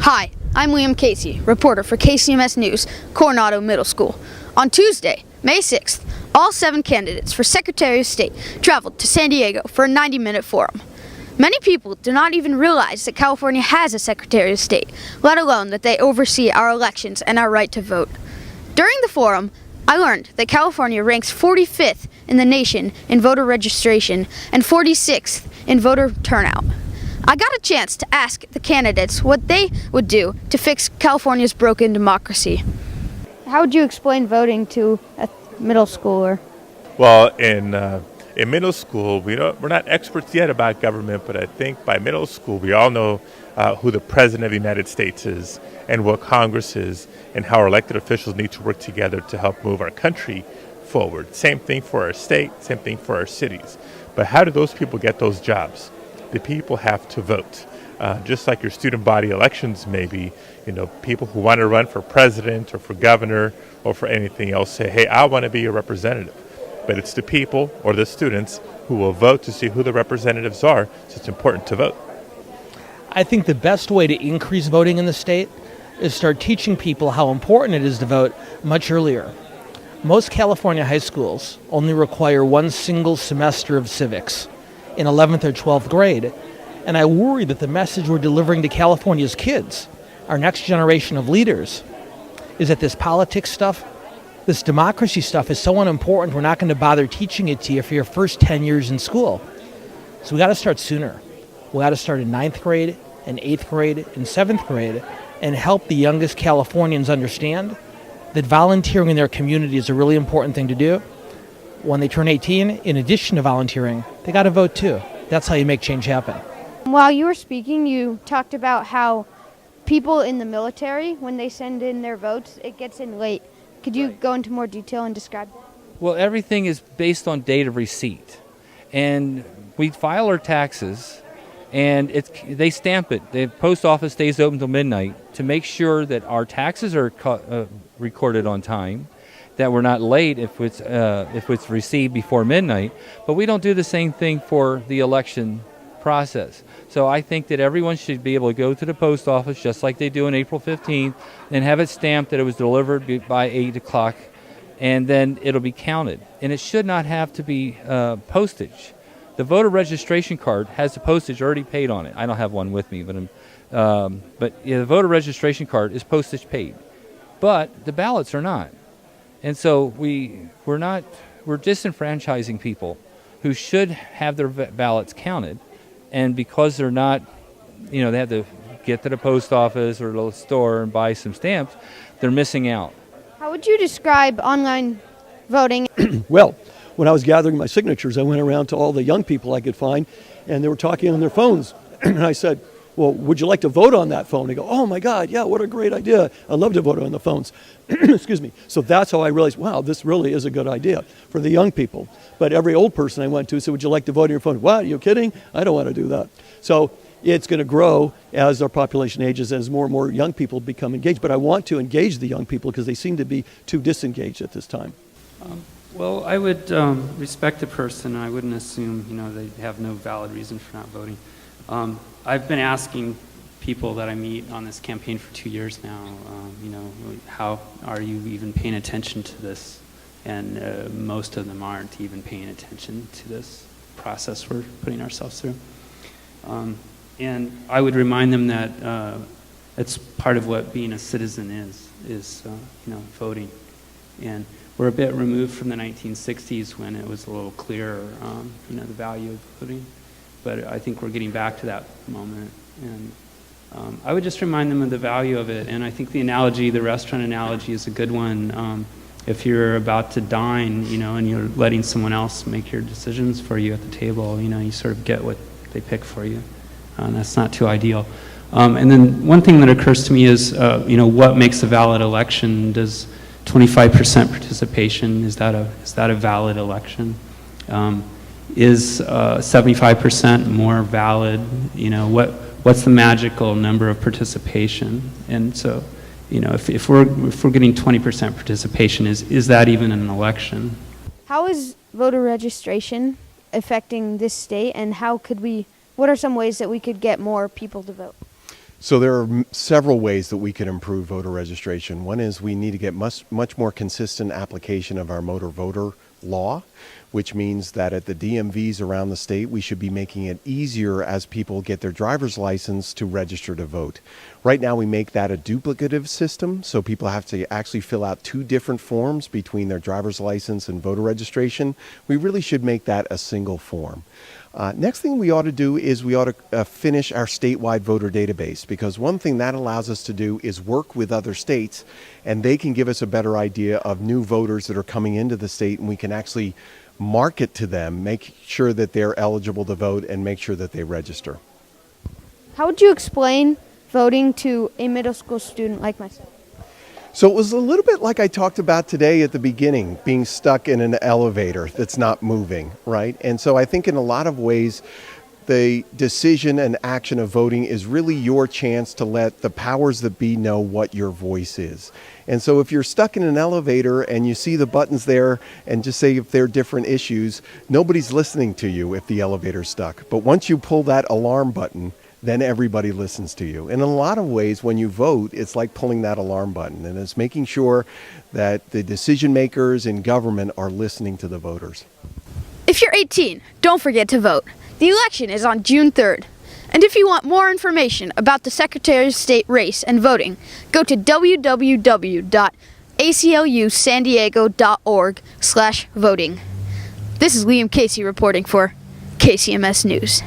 Hi, I'm Liam Casey, reporter for KCMS News, Coronado Middle School. On Tuesday, May 6th, all 7 candidates for Secretary of State traveled to San Diego for a 90-minute forum. Many people do not even realize that California has a Secretary of State, let alone that they oversee our elections and our right to vote. During the forum, I learned that California ranks 45th in the nation in voter registration and 46th in voter turnout. I got a chance to ask the candidates what they would do to fix California's broken democracy. How would you explain voting to a middle schooler? Well, in middle school, we're not experts yet about government, but I think by middle school we all know who the President of the United States is and what Congress is and how our elected officials need to work together to help move our country forward. Same thing for our state, same thing for our cities. But how do those people get those jobs? The people have to vote. Just like your student body elections, maybe, people who want to run for president or for governor or for anything else say, hey, I want to be your representative. But it's the people or the students who will vote to see who the representatives are, so it's important to vote. I think the best way to increase voting in the state is start teaching people how important it is to vote much earlier. Most California high schools only require one single semester of civics in 11th or 12th grade, and I worry that the message we're delivering to California's kids, our next generation of leaders, is that this politics stuff, this democracy stuff is so unimportant we're not going to bother teaching it to you for your first 10 years in school. So we got to start sooner. We got to start in 9th grade, and 8th grade, and 7th grade, and help the youngest Californians understand that volunteering in their community is a really important thing to do. When they turn 18, in addition to volunteering, they got to vote too. That's how you make change happen. While you were speaking, you talked about how people in the military, when they send in their votes, it gets in late. Could you go into more detail and describe that? Well, everything is based on date of receipt. And we file our taxes, and they stamp it. The post office stays open till midnight to make sure that our taxes are recorded on time, that we're not late if it's received before midnight. But we don't do the same thing for the election process. So I think that everyone should be able to go to the post office just like they do on April 15th and have it stamped that it was delivered by 8 o'clock, and then it'll be counted. And it should not have to be postage. The voter registration card has the postage already paid on it. I don't have one with me, but the voter registration card is postage paid. But the ballots are not. And so we're disenfranchising people who should have their ballots counted. And because they're not, they have to get to the post office or the store and buy some stamps, they're missing out. How would you describe online voting? Well, when I was gathering my signatures, I went around to all the young people I could find, and they were talking on their phones. And I said, well, would you like to vote on that phone? They go, oh my God, yeah, what a great idea. I'd love to vote on the phones. Excuse me. So that's how I realized, wow, this really is a good idea for the young people. But every old person I went to said, would you like to vote on your phone? What, are you kidding? I don't want to do that. So it's going to grow as our population ages, as more and more young people become engaged. But I want to engage the young people because they seem to be too disengaged at this time. Well, I would respect the person. I wouldn't assume, they have no valid reason for not voting. I've been asking people that I meet on this campaign for 2 years now, how are you even paying attention to this? And most of them aren't even paying attention to this process we're putting ourselves through. And I would remind them that it's part of what being a citizen is voting. And we're a bit removed from the 1960s when it was a little clearer, the value of voting. But I think we're getting back to that moment. And I would just remind them of the value of it. And I think the restaurant analogy is a good one. If you're about to dine, and you're letting someone else make your decisions for you at the table, you sort of get what they pick for you. And that's not too ideal. And then one thing that occurs to me is, what makes a valid election? Does 25% participation, is that a valid election? Is 75% more valid? What's the magical number of participation? And so, if we're getting 20% participation, is that even an election? How is voter registration affecting this state, and what are some ways that we could get more people to vote? So there are several ways that we can improve voter registration. One is we need to get much more consistent application of our motor voter law, which means that at the DMVs around the state, we should be making it easier as people get their driver's license to register to vote. Right now, we make that a duplicative system, so people have to actually fill out 2 different forms between their driver's license and voter registration. We really should make that a single form. Next thing we ought to do is we ought to finish our statewide voter database, because one thing that allows us to do is work with other states, and they can give us a better idea of new voters that are coming into the state, and we can actually market to them, make sure that they're eligible to vote, and make sure that they register. How would you explain voting to a middle school student like myself? So it was a little bit like I talked about today at the beginning, being stuck in an elevator that's not moving, right? And so I think in a lot of ways, the decision and action of voting is really your chance to let the powers that be know what your voice is. And so if you're stuck in an elevator and you see the buttons there and just say if they're different issues, nobody's listening to you if the elevator's stuck. But once you pull that alarm button, then everybody listens to you. And in a lot of ways, when you vote, it's like pulling that alarm button, and it's making sure that the decision makers in government are listening to the voters. If you're 18, don't forget to vote. The election is on June 3rd. And if you want more information about the Secretary of State race and voting, go to www.aclusandiego.org/voting. This is Liam Casey reporting for KCMS News.